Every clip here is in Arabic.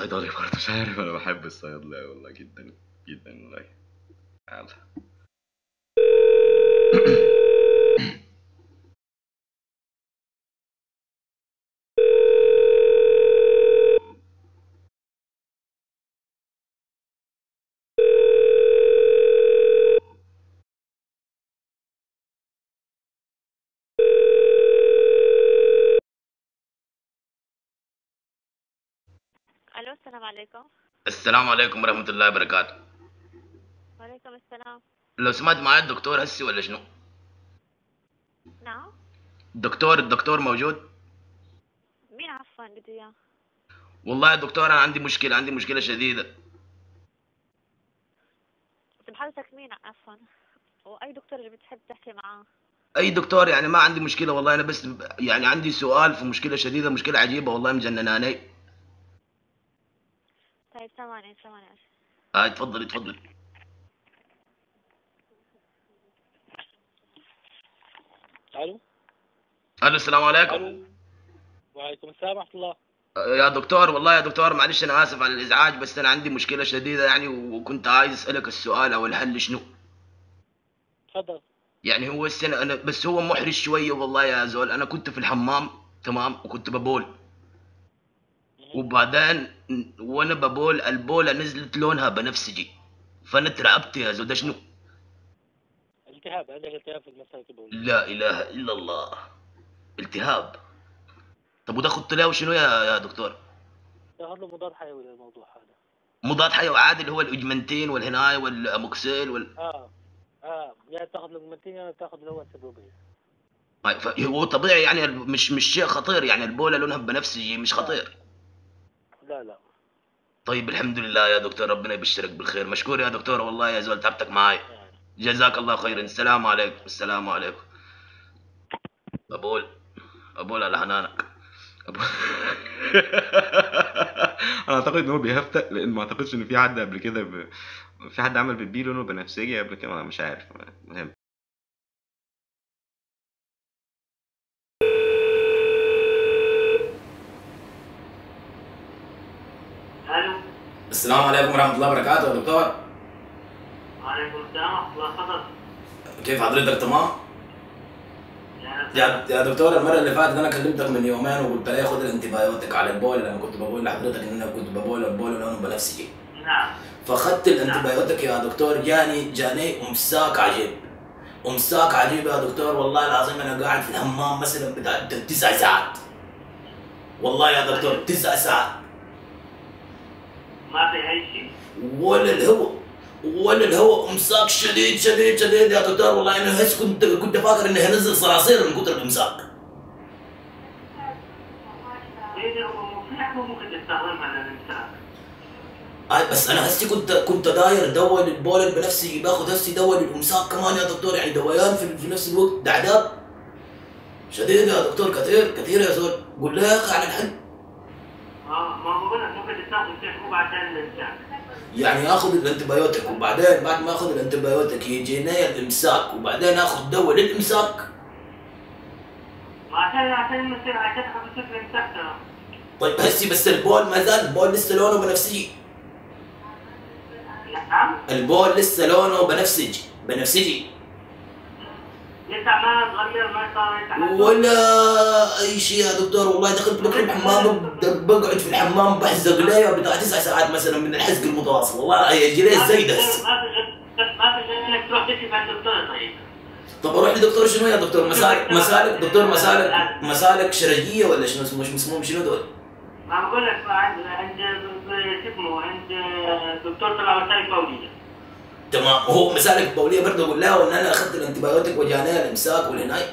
صيدلي برضه، مش عارف، انا بحب الصيدلة والله جدا جدا والله. يلا. الو، السلام عليكم. السلام عليكم ورحمة الله وبركاته. وعليكم السلام. لو سمعت معايا الدكتور هسي ولا شنو؟ نعم. الدكتور موجود؟ مين عفوا بده اياه؟ والله يا دكتور انا عندي مشكلة شديدة. طب حضرتك مين عفوا؟ واي دكتور اللي بتحب تحكي معاه؟ اي دكتور يعني، ما عندي مشكلة والله، انا بس يعني عندي سؤال في مشكلة شديدة، مشكلة عجيبة والله مجنناني. طيب ثواني ثواني. اتفضل اتفضل. الو. الو السلام عليكم. الو. وعليكم السلام ورحمه الله. يا دكتور، والله يا دكتور معلش انا اسف على الازعاج، بس انا عندي مشكلة شديدة يعني، وكنت عايز اسألك السؤال او الحل شنو. تفضل. يعني هو السنة انا بس هو محرج شوية والله يا زول، انا كنت في الحمام تمام وكنت ببول، مهم. وبعدين وانا ببول البولة نزلت لونها بنفسجي، فانا اترعبت يا زول، ده شنو؟ التهاب، عندك التهاب في المسالك البوليه. لا اله الا الله. التهاب؟ طب وده خدت له شنو يا دكتور؟ تاخذ له مضاد حيوي للموضوع هذا. مضاد حيوي عادي اللي هو الاوجمنتين والهناي والاموكسيل اه يا تاخذ لوجمنتين يا تاخذ اللي هو السبوبيل. هو طبيعي يعني، مش شيء خطير يعني، البولة لونها بنفسجي مش لا خطير. لا. طيب الحمد لله يا دكتور، ربنا يبشرك بالخير، مشكور يا دكتور والله يا زول، تعبتك معاي. يعني جزاك الله خيرا، لا. السلام عليكم السلام عليكم. أبول أبول على حنانك. أبول. انا اعتقد ان هو بيهفتق، لان ما اعتقدش ان في حد قبل كده في حد عمل بيبي لونه بنفسجي قبل كده، مش عارف، مهم. الو. السلام عليكم ورحمة الله وبركاته يا دكتور. وعليكم السلام ورحمة الله، تفضل. كيف حضرتك، تمام؟ يا يا دكتور، المرة اللي فاتت أنا كلمتك من يومين وقلت لي خد الأنتيبيوتيك على البول، لما كنت بقول لحضرتك إن أنا كنت بقول البول لونه بنفسجي. نعم. فأخدت الأنتيبيوتيك يا دكتور، جاني إمساك عجيب. إمساك عجيب يا دكتور، والله العظيم أنا قاعد في الحمام مثلا بتاع 9 ساعات. والله يا دكتور 9 ساعات. ما في أي شيء. ولا الهواء امساك شديد شديد شديد يا دكتور، والله انا هس كنت فاكر اني هنزل صراصير من كتر الامساك. إيه في حبوب ممكن تستخدمها للإمساك. بس انا هسي كنت داير دواء للبول بنفسي، باخذ هسي دواء للامساك كمان يا دكتور، يعني دويان في نفس الوقت، ده عذاب شديد يا دكتور، كثير يا زول، قول لي يا اخي على الحل. ما بقول لك ممكن تستخدم في حبوب عشان الإمساك. يعني اخذ الانتبيوتيك وبعدين بعد ما اخذ الانتبيوتيك يجيني الامساك وبعدين اخذ دواء للامساك. ما عشان يصير عشان خفيف الإمساك ترى. طيب هسي بس البول ما زال، البول لسه لونه بنفسجي. نعم. البول لسه لونه بنفسجي. لسه ما تغير، ما صار يتحسن. ولا اي شيء يا دكتور، والله دخلت بكره الحمام بقعد في الحمام بحزق لي بتاع 9 ساعات مثلا من الحزق المتواصل، والله يجي لي زي دس. ما في غير انك تروح تكشف عند الدكتور. طيب. طب اروح لدكتور شنو يا دكتور؟ مسالك دكتور، مسالك شرجيه ولا شنو اسمهم شنو دول؟ ما بقول لك عند اسمه عند دكتور طلع مسالك بوليه. تمام، هو مسالك بوليه برضه، اقول له ان انا اخذت الانتبيوتيك وجاني الامساك والهناي.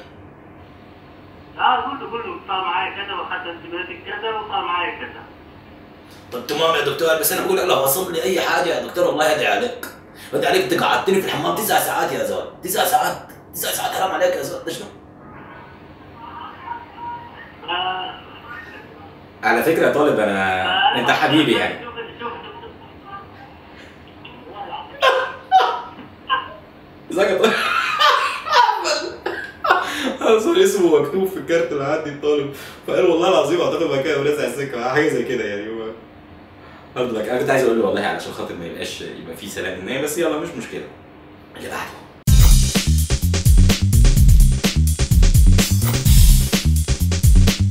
قول له صار معايا كذا واخذت انتبيوتيك كذا وصار معايا كذا. طب تمام يا دكتور، بس انا بقول لك لو وصل لي اي حاجه يا دكتور والله يدعي عليك. بدي عليك، انت قعدتني في الحمام 9 ساعات يا زول، 9 ساعات 9 ساعات، حرام عليك يا زول، ده شنو؟ على فكرة يا طالب انت حبيبي يعني. ازيك يا طالب؟ صار اسمه مكتوب في الكارت اللي عندي الطالب، فقال والله العظيم اعتقد ما كان رازع السكه حاجه زي كده يعني، هو هارد لك. انا كنت عايز اقول له والله علشان خاطر ما يبقاش يبقى في سلام النهايه، بس يلا مش مشكله. اللي بعده